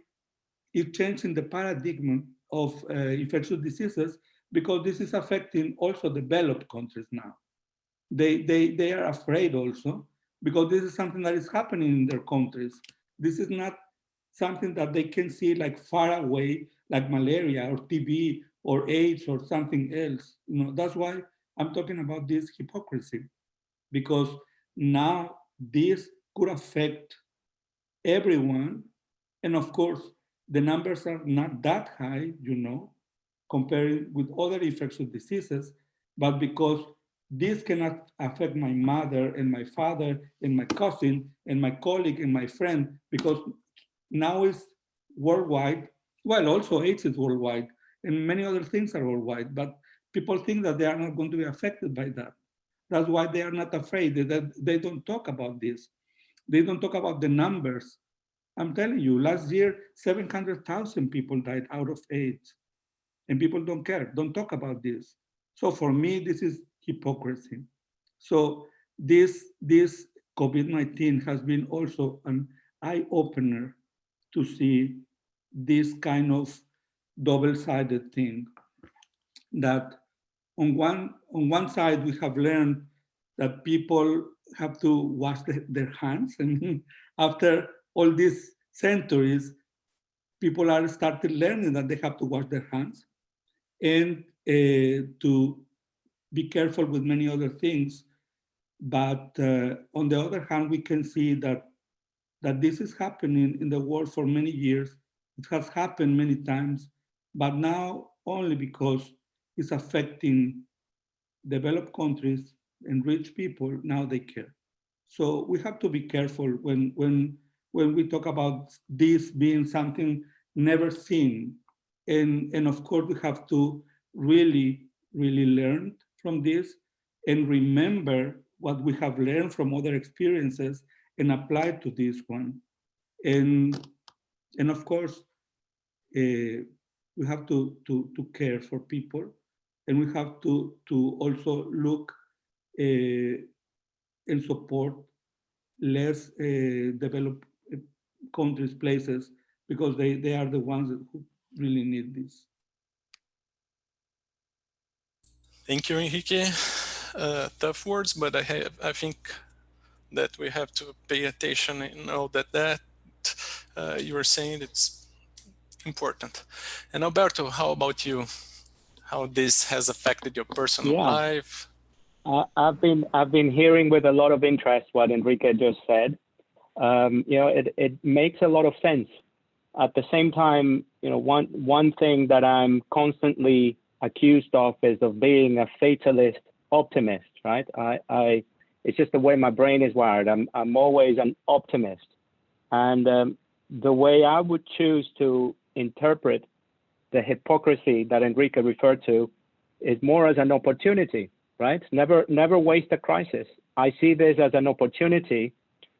it changed in the paradigm of infectious diseases? because this is affecting also developed countries now. They are afraid also, because this is something that is happening in their countries. This is not something that they can see like far away, like malaria or TB or AIDS or something else. You know, that's why I'm talking about this hypocrisy, because now this could affect everyone. And of course, the numbers are not that high, you know, compared with other infectious diseases, but because this cannot affect my mother and my father and my cousin and my colleague and my friend, because now it's worldwide. Well, also AIDS is worldwide and many other things are worldwide, but people think that they are not going to be affected by that. That's why they are not afraid. They don't talk about this. They don't talk about the numbers. I'm telling you, last year, 700,000 people died out of AIDS, and people don't care, don't talk about this. So for me, this is hypocrisy. So this COVID-19 has been also an eye-opener to see this kind of double-sided thing, that on one side, we have learned that people have to wash their hands. And after all these centuries, people are started learning that they have to wash their hands and to be careful with many other things. But on the other hand, we can see that this is happening in the world for many years. It has happened many times, but now only because it's affecting developed countries and rich people, now they care. So we have to be careful when we talk about this being something never seen. And of course, we have to really learn from this and remember what we have learned from other experiences and apply to this one. And of course, we have to care for people, and we have to also look and support less developed countries, places, because they are the ones who really need this. Thank you, Enrique. Tough words, but I think that we have to pay attention and know that you are saying it's important. And Alberto, how about you? How this has affected your personal life? I've been hearing with a lot of interest what Enrique just said. You know, it makes a lot of sense. At the same time, you know, one thing that I'm constantly accused of is of being a fatalist optimist, right? It's just the way my brain is wired. I'm always an optimist, and the way I would choose to interpret the hypocrisy that Enrique referred to is more as an opportunity, right? Never waste a crisis. I see this as an opportunity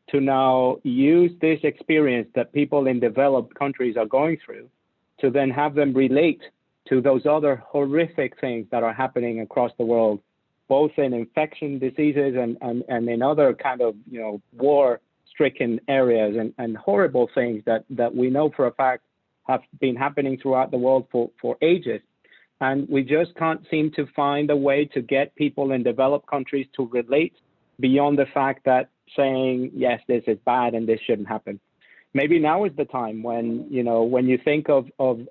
to now use this experience that people in developed countries are going through to then have them relate to those other horrific things that are happening across the world, both in infection diseases and in other kind of, you know, war-stricken areas and horrible things that we know for a fact have been happening throughout the world for ages. And we just can't seem to find a way to get people in developed countries to relate beyond the fact that saying, yes, this is bad and this shouldn't happen. Maybe now is the time when, you know, when you think of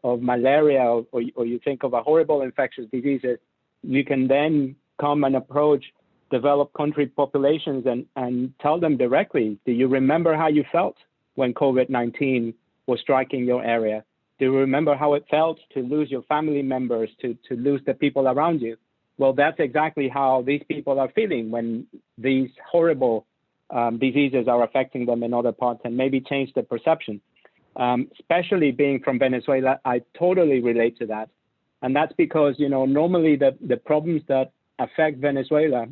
malaria or you think of a horrible infectious diseases, you can then come and approach developed country populations and tell them directly, do you remember how you felt when COVID-19 was striking your area? Do you remember how it felt to lose your family members, to lose the people around you? Well, that's exactly how these people are feeling when these horrible diseases are affecting them in other parts, and maybe change the perception. Especially being from Venezuela, I totally relate to that. And that's because, you know, normally the problems that affect Venezuela,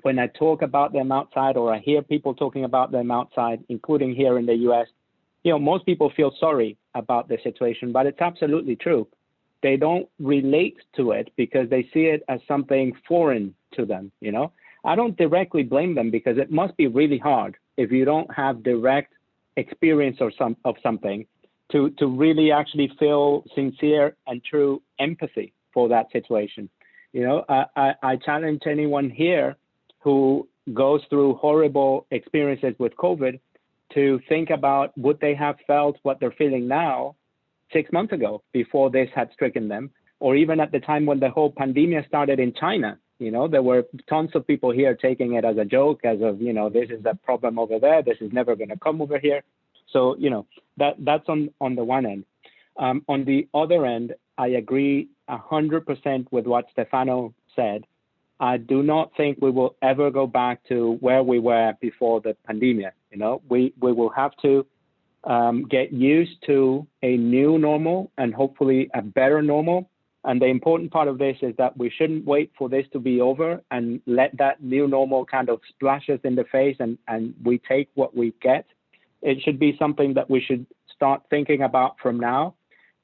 when I talk about them outside or I hear people talking about them outside, including here in the US, you know, most people feel sorry about the situation, but it's absolutely true. They don't relate to it because they see it as something foreign to them, you know. I don't directly blame them because it must be really hard if you don't have direct experience of something to really actually feel sincere and true empathy for that situation. You know, I challenge anyone here who goes through horrible experiences with COVID to think about would they have felt what they're feeling now 6 months ago before this had stricken them, or even at the time when the whole pandemia started in China. You know, there were tons of people here taking it as a joke, as of, you know, this is the problem over there, this is never going to come over here. So, you know, that's on the one end. On the other end, I agree 100% with what Stefano said. I do not think we will ever go back to where we were before the pandemia. You know, we will have to get used to a new normal and hopefully a better normal. And the important part of this is that we shouldn't wait for this to be over and let that new normal kind of splash us in the face and we take what we get. It should be something that we should start thinking about from now.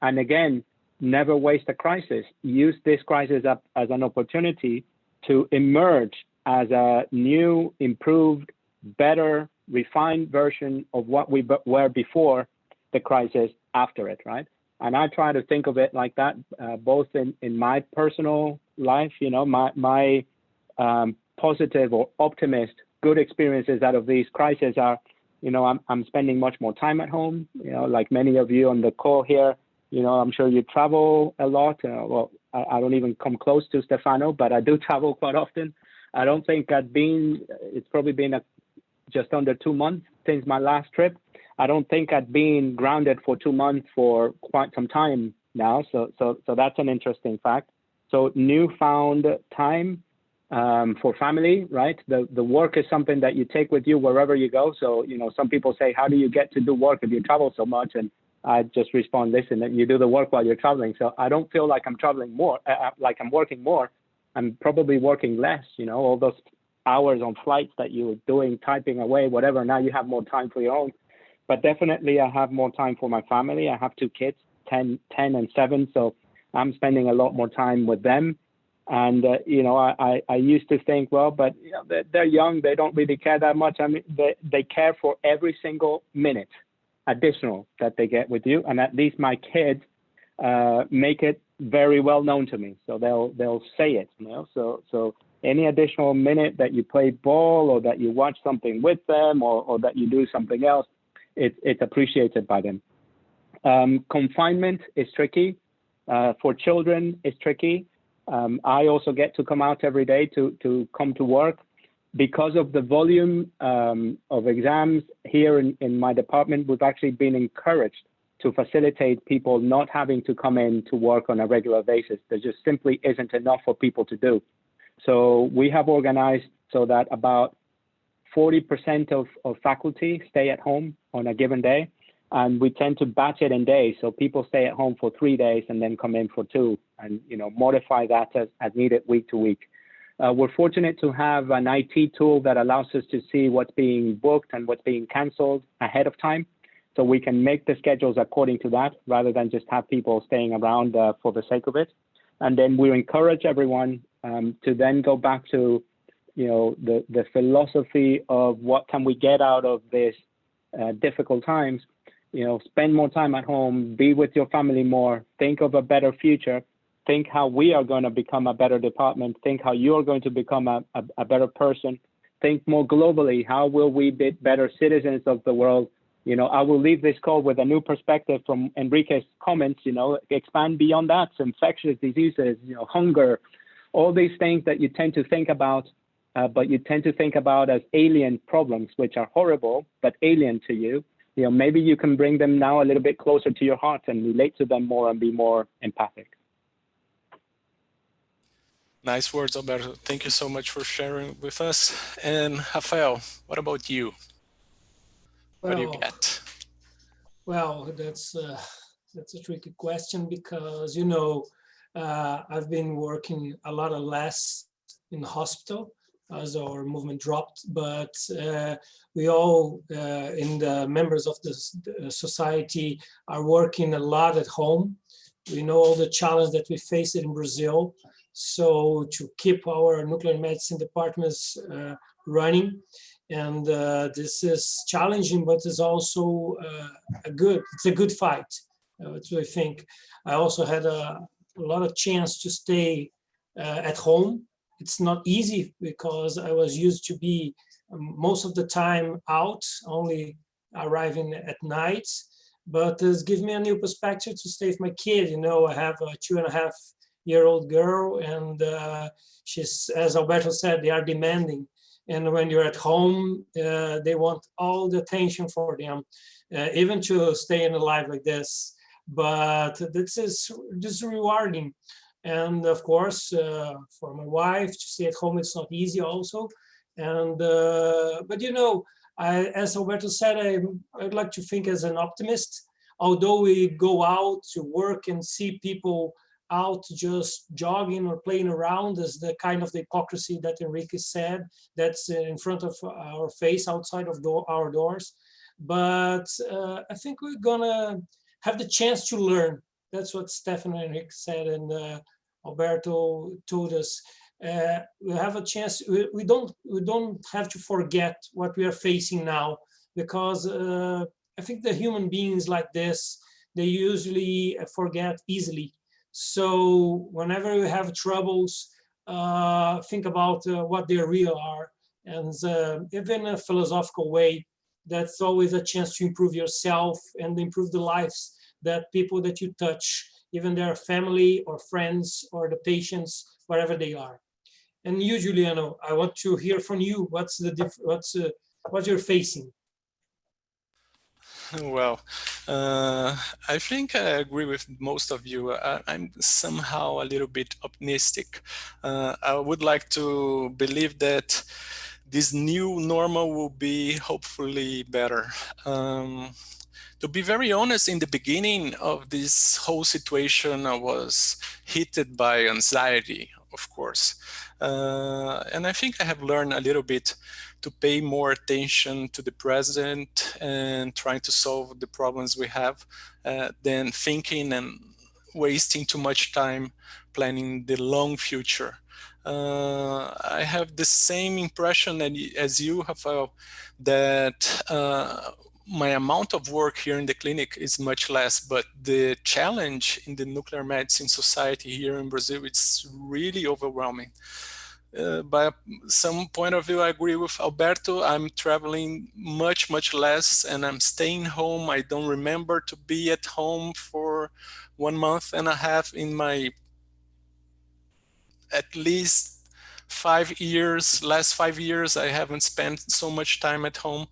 And again, never waste a crisis. Use this crisis up as an opportunity to emerge as a new, improved, better, refined version of what we were before the crisis, after it, right? And I try to think of it like that, both in my personal life, you know, my positive or optimist, good experiences out of these crises are, you know, I'm spending much more time at home, you know, like many of you on the call here. You know, I'm sure you travel a lot. Well, I don't even come close to Stefano, but I do travel quite often. I don't think it's probably been just under 2 months since my last trip. I don't think I'd been grounded for 2 months for quite some time now. So that's an interesting fact. So newfound time for family, right? The work is something that you take with you wherever you go. So, you know, some people say, how do you get to do work if you travel so much? And I just respond, listen, you do the work while you're traveling. So I don't feel like I'm traveling more, like I'm working more. I'm probably working less, you know, all those hours on flights that you were doing, typing away, whatever. Now you have more time for your own. But definitely I have more time for my family. I have 2 kids, 10 and 7. So I'm spending a lot more time with them. And, you know, I used to think, well, but you know, they're young. They don't really care that much. I mean, they care for every single minute additional that they get with you. And at least my kids make it very well known to me. So they'll say it, you know, so any additional minute that you play ball or that you watch something with them or that you do something else, it's appreciated by them. Confinement is tricky. For children, it's tricky. I also get to come out every day to come to work. Because of the volume of exams here in my department, we've actually been encouraged to facilitate people not having to come in to work on a regular basis. There just simply isn't enough for people to do. So we have organized so that about 40% of faculty stay at home on a given day, and we tend to batch it in days. So people stay at home for 3 days and then come in for 2, and you know, modify that as needed week to week. We're fortunate to have an IT tool that allows us to see what's being booked and what's being canceled ahead of time. So we can make the schedules according to that rather than just have people staying around for the sake of it. And then we encourage everyone to then go back to, you know, the philosophy of what can we get out of this difficult times. You know, spend more time at home, be with your family more, think of a better future. Think how we are going to become a better department. Think how you're going to become a better person. Think more globally. How will we be better citizens of the world? You know, I will leave this call with a new perspective from Enrique's comments, you know, expand beyond that, infectious diseases, you know, hunger, all these things that you tend to think about, but you tend to think about as alien problems, which are horrible, but alien to you. You know, maybe you can bring them now a little bit closer to your heart and relate to them more and be more empathic. Nice words, Alberto. Thank you so much for sharing with us. And Rafael, what about you? What do you get? Well, that's a tricky question because, you know, I've been working a lot less in the hospital as our movement dropped, but we all in the members of the society are working a lot at home. We know all the challenge that we face in Brazil. So to keep our nuclear medicine departments running, and this is challenging, but it's also it's a good fight. That's what I think. I also had a lot of chance to stay at home. It's not easy because I was used to be most of the time out, only arriving at night. But it's given me a new perspective to stay with my kid. You know, I have a 2.5-year-old girl, and she's, as Alberto said, they are demanding. And when you're at home, they want all the attention for them, even to stay in a life like this. But this is just rewarding. And of course, for my wife to stay at home, it's not easy also. And but you know, as Alberto said, I'd like to think as an optimist. Although we go out to work and see people out just jogging or playing around, as the kind of the hypocrisy that Enrique said, that's in front of our face, outside of our doors. But I think we're gonna have the chance to learn. That's what Stefan and Enrique said, and Alberto told us. We have a chance. We don't have to forget what we are facing now, because I think the human beings like this, they usually forget easily. So whenever we have troubles, think about what they real are, and even in a philosophical way, that's always a chance to improve yourself and improve the lives that people that you touch, even their family or friends or the patients, wherever they are. And usually, I know, I want to hear from you. What's what you're facing? Well, I think I agree with most of you. I'm somehow a little bit optimistic. I would like to believe that this new normal will be hopefully better. To be very honest, in the beginning of this whole situation, I was hit by anxiety, of course. And I think I have learned a little bit to pay more attention to the present and trying to solve the problems we have than thinking and wasting too much time planning the long future. I have the same impression as you, Rafael, that my amount of work here in the clinic is much less, but the challenge in the nuclear medicine society here in Brazil, it's really overwhelming. By some point of view, I agree with Alberto. I'm traveling much, much less, and I'm staying home. I don't remember to be at home for 1.5 months in my at least 5 years, last 5 years, I haven't spent so much time at home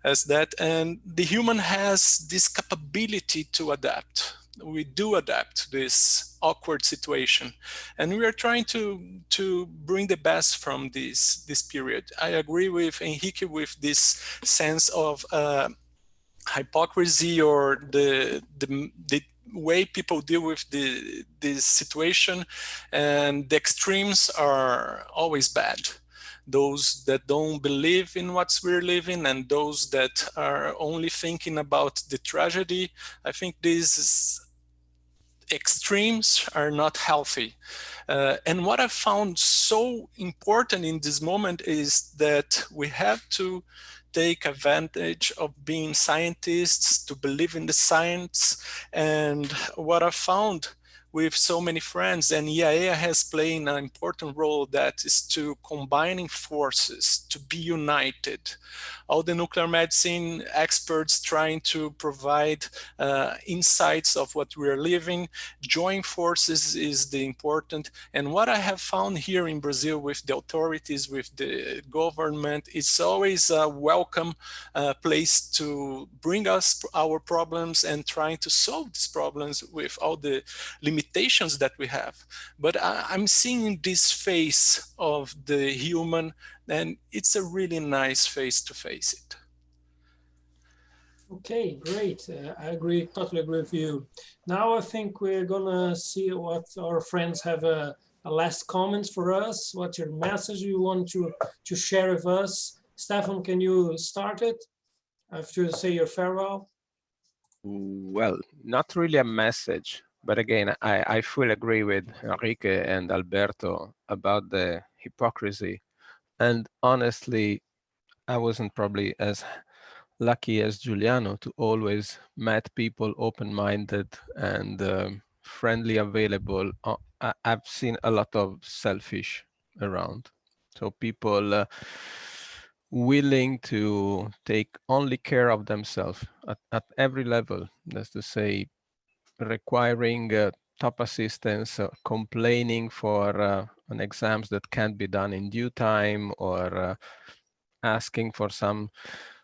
as that. And the human has this capability to adapt. We do adapt to this awkward situation, and we are trying to bring the best from this period. I agree with Enrique with this sense of hypocrisy, or the way people deal with this situation, and the extremes are always bad. Those that don't believe in what we're living, and those that are only thinking about the tragedy. I think these extremes are not healthy. And what I found so important in this moment is that we have to take advantage of being scientists, to believe in the science. And what I found with so many friends, and IAEA has played an important role, that is to combining forces, to be united. All the nuclear medicine experts trying to provide insights of what we're living. Join forces is the important. And what I have found here in Brazil with the authorities, with the government, it's always a welcome place to bring us our problems and trying to solve these problems with all the limitations that we have. But I'm seeing this face of the human, and it's a really nice face to face it. Okay, great. I totally agree with you. Now I think we're gonna see what our friends have a last comments for us. What's your message you want to share with us? Stefan, can you start it? I have to say your farewell. Well, not really a message, but again, I fully agree with Enrique and Alberto about the hypocrisy. And honestly, I wasn't probably as lucky as Giuliano to always met people open-minded and friendly, available. I've seen a lot of selfish around. So people willing to take only care of themselves at every level. That's to say, requiring top assistance, complaining for an exams that can't be done in due time, or asking for some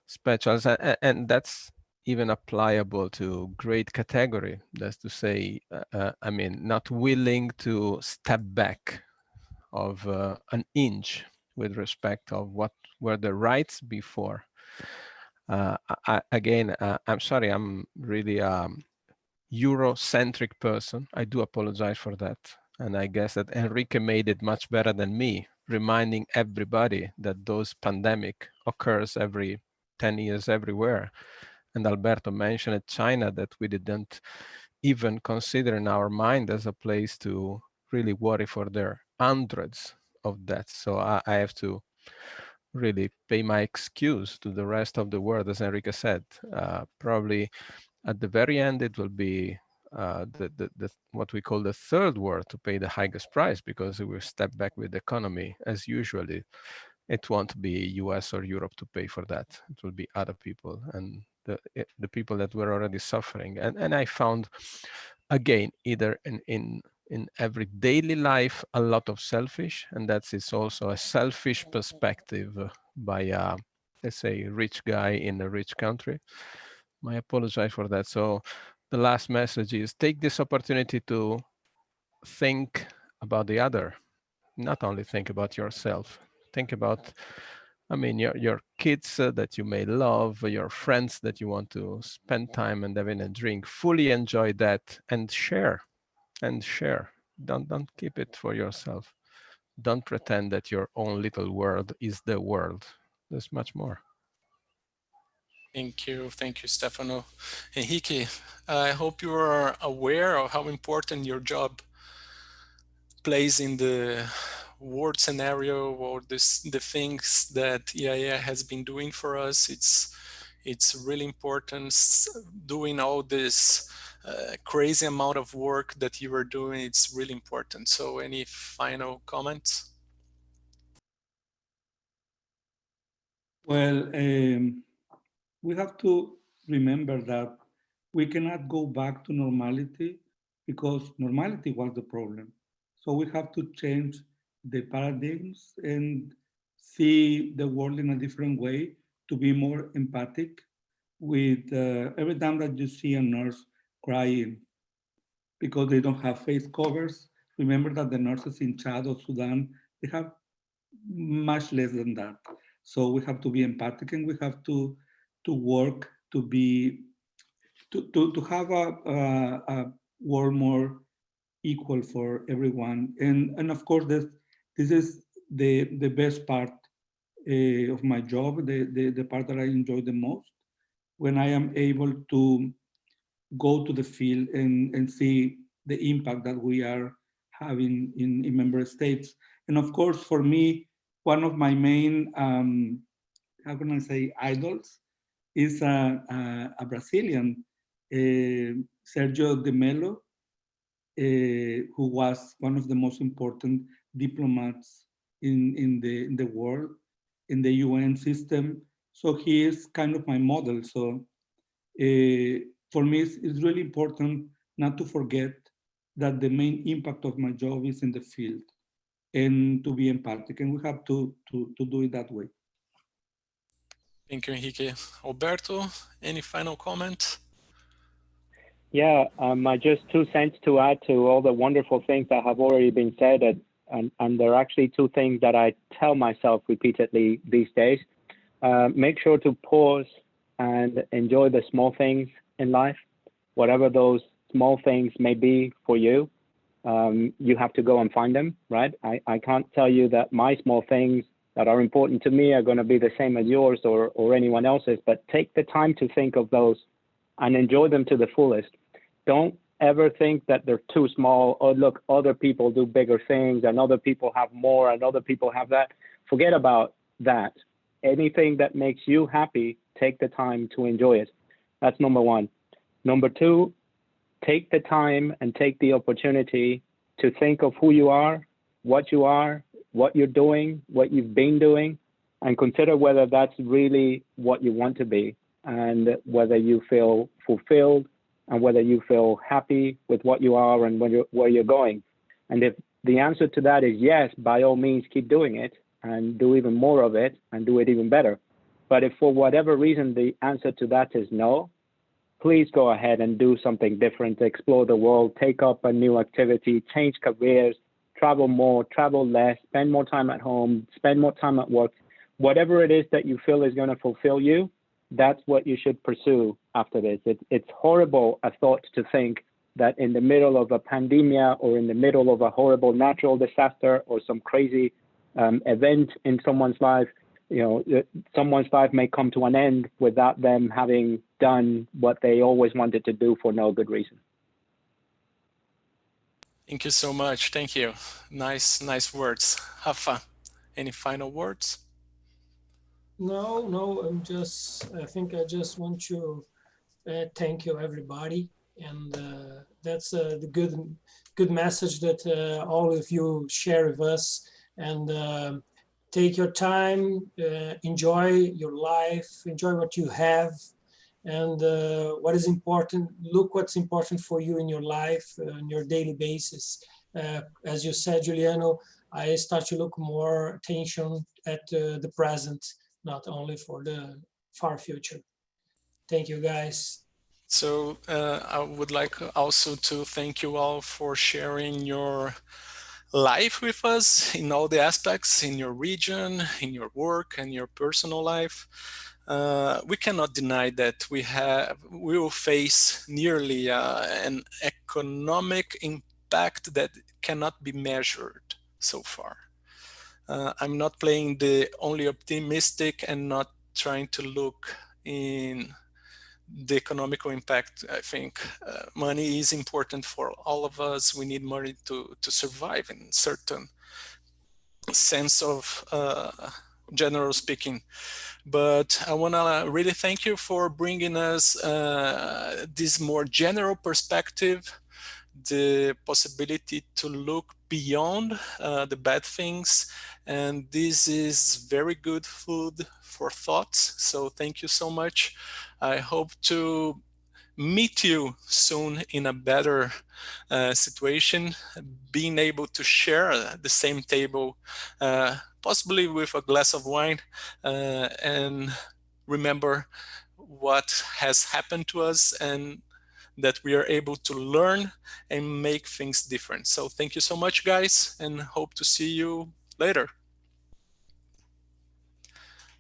specials, and that's even applicable to grade category. That's to say, I mean, not willing to step back of an inch with respect of what were the rights before. Again, I'm sorry, I'm really Eurocentric person. I do apologize for that. And I guess that Enrique made it much better than me, reminding everybody that those pandemic occurs every 10 years everywhere. And Alberto mentioned China, that we didn't even consider in our mind as a place to really worry for their hundreds of deaths. So I have to really pay my excuse to the rest of the world, as Enrique said. Probably at the very end, it will be the what we call the third world to pay the highest price, because it will step back with the economy as usually. It won't be US or Europe to pay for that. It will be other people, and the people that were already suffering. And I found, again, either in every daily life, a lot of selfish, and that is also a selfish perspective by a, let's say, rich guy in a rich country. I apologize for that. So the last message is, take this opportunity to think about the other, not only think about yourself. Think about, I mean, your kids that you may love, your friends that you want to spend time and having a drink. Fully enjoy that and share. Don't keep it for yourself. Don't pretend that your own little world is the world. There's much more. Thank you, Stefano. Henrique, I hope you are aware of how important your job plays in the world scenario, or the things that EIA has been doing for us. It's really important doing all this crazy amount of work that you are doing. It's really important. So any final comments? Well, we have to remember that we cannot go back to normality, because normality was the problem. So we have to change the paradigms and see the world in a different way, to be more empathic with every time that you see a nurse crying because they don't have face covers. Remember that the nurses in Chad or Sudan, they have much less than that. So we have to be empathic, and we have to work to be to have a world more equal for everyone. And of course, this is the best part of my job, the part that I enjoy the most, when I am able to go to the field and see the impact that we are having in member states. And of course, for me, one of my main, how can I say, idols is a Brazilian, Sergio de Mello, who was one of the most important diplomats in the world, in the UN system. So he is kind of my model. So for me, it's really important not to forget that the main impact of my job is in the field, and to be empathic, and we have to do it that way. Thank you, Henrique. Alberto, any final comments? Yeah, just 2 cents to add to all the wonderful things that have already been said. And there are actually 2 things that I tell myself repeatedly these days. Make sure to pause and enjoy the small things in life, whatever those small things may be for you. You have to go and find them, right? I can't tell you that my small things that are important to me are going to be the same as yours or anyone else's, but take the time to think of those and enjoy them to the fullest. Don't ever think that they're too small, or look, other people do bigger things and other people have more and other people have that. Forget about that. Anything that makes you happy, take the time to enjoy it. That's number 1. Number 2, take the time and take the opportunity to think of who you are, what you're doing, what you've been doing, and consider whether that's really what you want to be, and whether you feel fulfilled, and whether you feel happy with what you are and where you're going. And if the answer to that is yes, by all means, keep doing it and do even more of it and do it even better. But if for whatever reason the answer to that is no, please go ahead and do something different, explore the world, take up a new activity, change careers, travel more, travel less, spend more time at home, spend more time at work. Whatever it is that you feel is going to fulfill you, that's what you should pursue after this. It's horrible a thought to think that in the middle of a pandemia or in the middle of a horrible natural disaster or some crazy event in someone's life, someone's life may come to an end without them having done what they always wanted to do for no good reason. Thank you so much. Thank you. Nice words. Rafa, any final words? No, I think I just want to thank you, everybody. And that's the good message that all of you share with us. And take your time, enjoy your life, enjoy what you have. And what is important, look what's important for you in your life, on your daily basis. As you said, Juliano, I start to look more attention at the present, not only for the far future. Thank you, guys. So I would like also to thank you all for sharing your life with us in all the aspects, in your region, in your work, and your personal life. We cannot deny that we will face nearly an economic impact that cannot be measured so far. I'm not playing the only optimistic and not trying to look in the economical impact. I think money is important for all of us. We need money to survive in certain sense of general speaking. But I want to really thank you for bringing us this more general perspective, the possibility to look beyond the bad things. And this is very good food for thoughts. So thank you so much. I hope to meet you soon in a better situation, being able to share the same table, possibly with a glass of wine, and remember what has happened to us and that we are able to learn and make things different. So thank you so much, guys, and hope to see you later.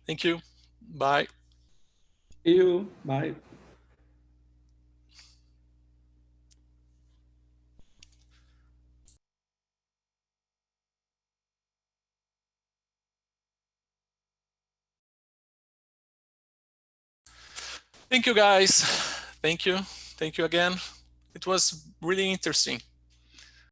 Thank you. Bye. See you. Bye. Thank you, guys. Thank you. Thank you again. It was really interesting.